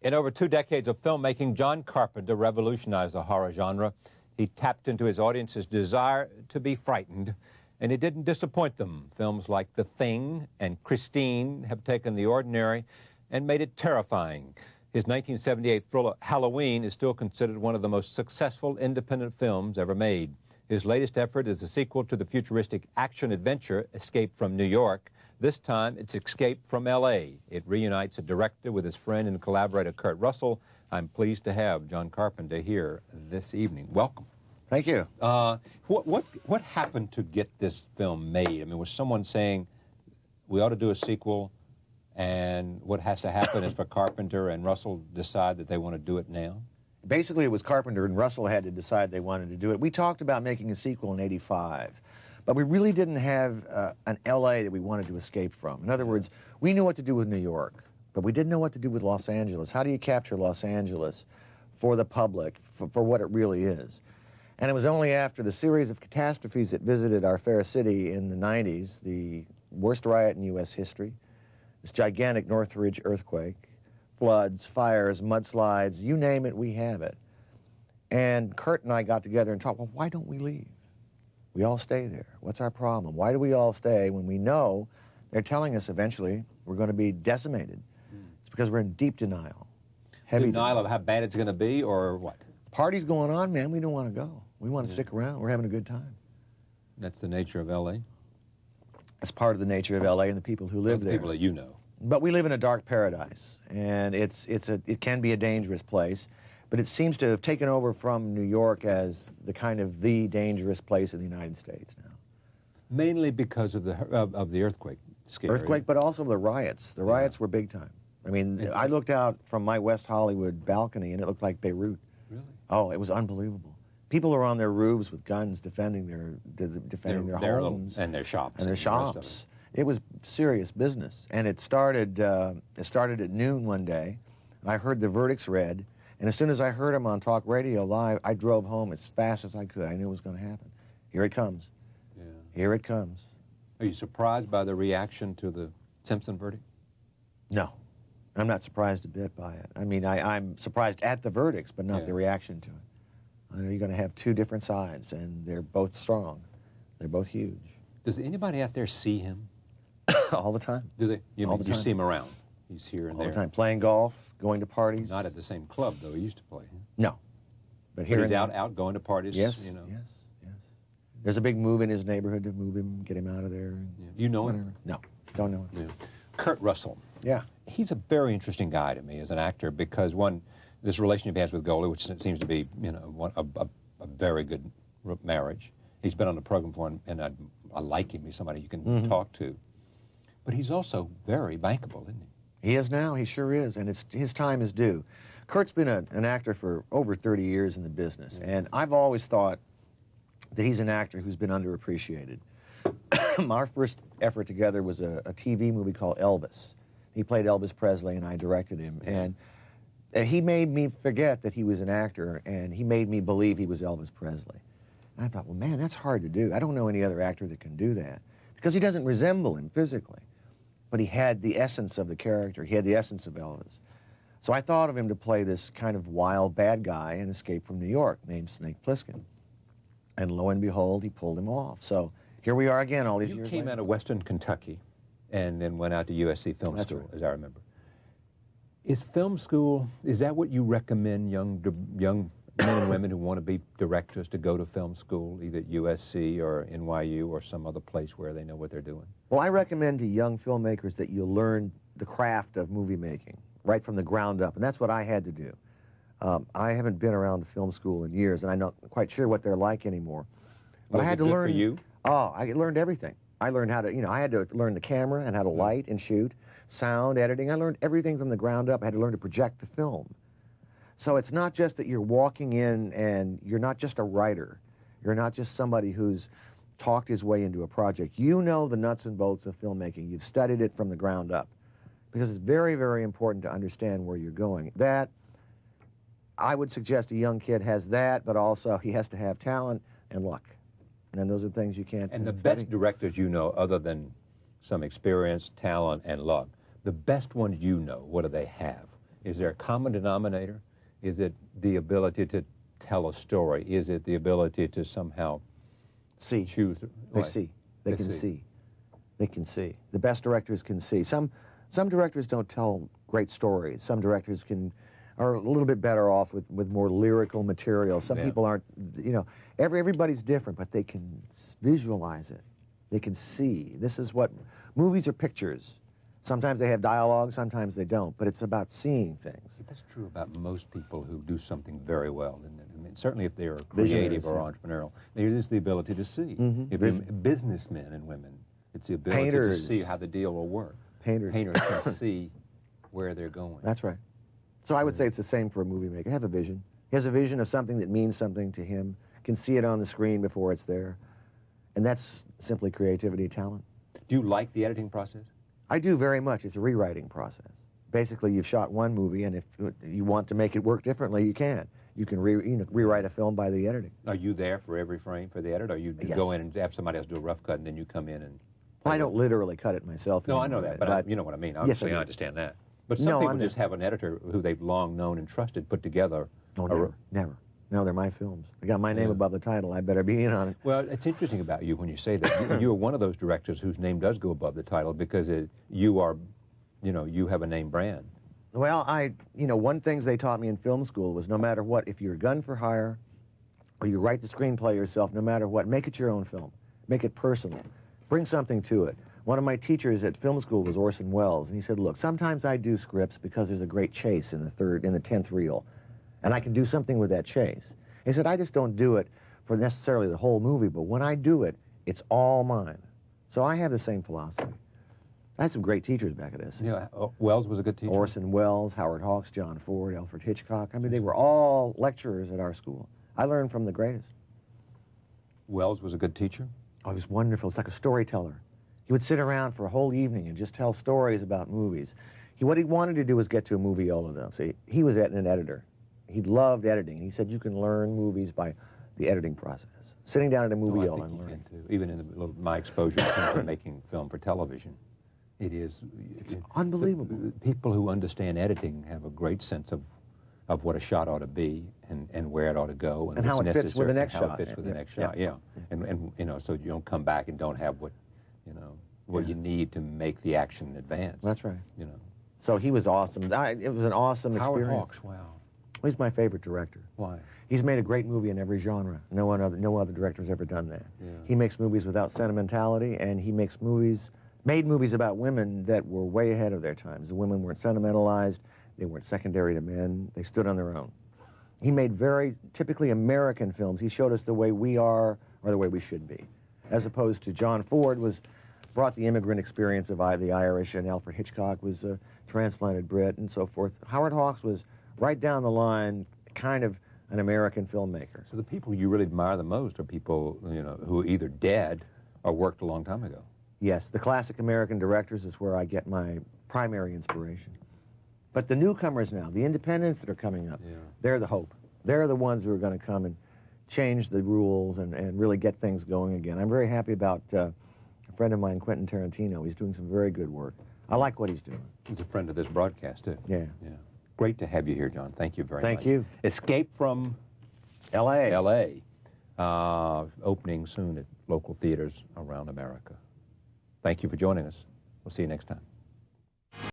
In over 2 decades of filmmaking, John Carpenter revolutionized the horror genre. He tapped into his audience's desire to be frightened, and he didn't disappoint them. Films like The Thing and Christine have taken the ordinary and made it terrifying. His 1978 thriller Halloween is still considered one of the most successful independent films ever made. His latest effort is a sequel to the futuristic action-adventure Escape from New York. This time, it's Escape from L.A. It reunites a director with his friend and collaborator, Kurt Russell. I'm pleased to have John Carpenter here this evening. Welcome. Thank you. What happened to get this film made? I mean, was someone saying, we ought to do a sequel, and what has to happen is for Carpenter and Russell decide that they want to do it now? Basically, it was Carpenter and Russell had to decide they wanted to do it. We talked about making a sequel in '85. But we really didn't have an L.A. that we wanted to escape from. In other words, we knew what to do with New York, but we didn't know what to do with Los Angeles. How do you capture Los Angeles for the public, for what it really is? And it was only after the series of catastrophes that visited our fair city in the '90s, the worst riot in U.S. history, this gigantic Northridge earthquake, floods, fires, mudslides, you name it, we have it. And Kurt and I got together and talked, well, why don't we leave? We all stay there. What's our problem? Why do we all stay when we know they're telling us eventually we're going to be decimated? It's because we're in deep denial. Heavy denial of how bad it's going to be, or what? Party's going on, man. We don't want to go. We want to stick around. We're having a good time. That's the nature of L.A.? It's part of the nature of L.A. and the people who live there. The people that you know. But we live in a dark paradise, and it can be a dangerous place. But it seems to have taken over from New York as the kind of the dangerous place in the United States now. Mainly because of the earthquake scare. Earthquake, but also the riots. The riots were big time. I mean, I looked out from my West Hollywood balcony, and it looked like Beirut. Really? Oh, it was unbelievable. People are on their roofs with guns defending their homes and their shops. And their shops. It was serious business, and it started at noon one day. And I heard the verdicts read. And as soon as I heard him on talk radio live, I drove home as fast as I could. I knew it was going to happen. Here it comes. Yeah. Here it comes. Are you surprised by the reaction to the Simpson verdict? No. I'm not surprised a bit by it. I mean, I'm surprised at the verdicts, but not the reaction to it. I know you're going to have two different sides, and they're both strong. They're both huge. Does anybody out there see him? All the time. Do they? You see him around? He's here and there? All the time. Playing golf, going to parties. Not at the same club, though. He used to play. No. But he's out going to parties? Yes, you know. yes. There's a big move in his neighborhood to move him, get him out of there. Yeah. You know him? No, don't know him. Yeah. Kurt Russell. Yeah. He's a very interesting guy to me as an actor because, one, this relationship he has with Goldie, which seems to be, a very good marriage. He's been on the program before, and I like him. He's somebody you can talk to. But he's also very bankable, isn't he? He is now. He sure is, and his time is due. Kurt's been an actor for over 30 years in the business, and I've always thought that he's an actor who's been underappreciated. Our first effort together was a TV movie called Elvis. He played Elvis Presley, and I directed him, and he made me forget that he was an actor, and he made me believe he was Elvis Presley. And I thought, well, man, that's hard to do. I don't know any other actor that can do that, because he doesn't resemble him physically. But he had the essence of the character. He had the essence of Elvis. So I thought of him to play this kind of wild bad guy in Escape from New York named Snake Plissken. And lo and behold, he pulled him off. So here we are again all these years later. You came out of Western Kentucky and then went out to USC Film School, right, as I remember. Is film school, is that what you recommend young men and women who want to be directors to go to film school, either at USC or NYU or some other place where they know what they're doing? Well, I recommend to young filmmakers that you learn the craft of movie making right from the ground up, and that's what I had to do. I haven't been around a film school in years, and I'm not quite sure what they're like anymore. But I had to learn. For you? Oh, I learned everything. I learned how to, I had to learn the camera and how to light and shoot, sound, editing. I learned everything from the ground up. I had to learn to project the film. So it's not just that you're walking in and you're not just a writer. You're not just somebody who's talked his way into a project. You know the nuts and bolts of filmmaking. You've studied it from the ground up, because it's very, very important to understand where you're going. That, I would suggest a young kid has that, but also he has to have talent and luck. And those are things you can't And the study. best directors you know, other than some experience, talent, and luck, the best ones you know, what do they have? Is there a common denominator? Is it the ability to tell a story? Is it the ability to somehow choose? They see. They can see. They can see. The best directors can see. Some directors don't tell great stories. Some directors are a little bit better off with more lyrical material. Some people aren't, everybody's different, but they can visualize it. They can see. This is what, movies are pictures. Sometimes they have dialogue, sometimes they don't, but it's about seeing things. That's true about most people who do something very well, isn't it? I mean, certainly if they're creative or entrepreneurial, there is the ability to see. If you're businessmen and women, it's the ability to see how the deal will work. Painters can see where they're going. That's right. So I would say it's the same for a movie maker. Have a vision. He has a vision of something that means something to him, can see it on the screen before it's there, and that's simply creativity, talent. Do you like the editing process? I do very much. It's a rewriting process. Basically, you've shot one movie, and if you want to make it work differently, you can. You can rewrite a film by the editing. Are you there for every frame for the edit, or you go in and have somebody else do a rough cut, and then you come in and... I don't literally cut it myself. No, I know that, but you know what I mean. Obviously, yes, I understand that. But some people just have an editor who they've long known and trusted put together. No, never. No, they're my films. They got my name above the title. I better be in on it. Well, it's interesting about you when you say that. You're one of those directors whose name does go above the title because you are, you have a name brand. Well, one thing they taught me in film school was no matter what, if you're a gun for hire or you write the screenplay yourself, no matter what, make it your own film. Make it personal. Bring something to it. One of my teachers at film school was Orson Welles, and he said, look, sometimes I do scripts because there's a great chase in the 10th reel, and I can do something with that chase. He said, I just don't do it for necessarily the whole movie, but when I do it, it's all mine. So I have the same philosophy. I had some great teachers back at this. Yeah, Welles was a good teacher. Orson Welles, Howard Hawks, John Ford, Alfred Hitchcock. I mean, they were all lecturers at our school. I learned from the greatest. Welles was a good teacher? Oh, he was wonderful. It's like a storyteller. He would sit around for a whole evening and just tell stories about movies. What he wanted to do was get to a moviola, though. See, he was an editor. He loved editing. He said you can learn movies by the editing process. Sitting down at a moviola and learning. Even in my exposure to making film for television, it's unbelievable. People who understand editing have a great sense of what a shot ought to be and where it ought to go and how it fits with the next shot. How it fits with the next shot, yeah. And so you don't come back and don't have what you need to make the action advance. That's right. So he was awesome. It was an awesome experience. Howard Hawks, wow. Well, he's my favorite director. Why? He's made a great movie in every genre. No other director's ever done that. Yeah. He makes movies without sentimentality, and he made movies about women that were way ahead of their times. The women weren't sentimentalized. They weren't secondary to men. They stood on their own. He made very typically American films. He showed us the way we are or the way we should be, as opposed to John Ford brought the immigrant experience of the Irish, and Alfred Hitchcock was a transplanted Brit and so forth. Howard Hawks was right down the line, kind of an American filmmaker. So the people you really admire the most are people, who are either dead or worked a long time ago. Yes, the classic American directors is where I get my primary inspiration. But the newcomers now, the independents that are coming up, they're the hope. They're the ones who are going to come and change the rules and really get things going again. I'm very happy about a friend of mine, Quentin Tarantino. He's doing some very good work. I like what he's doing. He's a friend of this broadcast, too. Yeah. Great to have you here, John. Thank you very much. Thank you. Escape from L.A. Opening soon at local theaters around America. Thank you for joining us. We'll see you next time.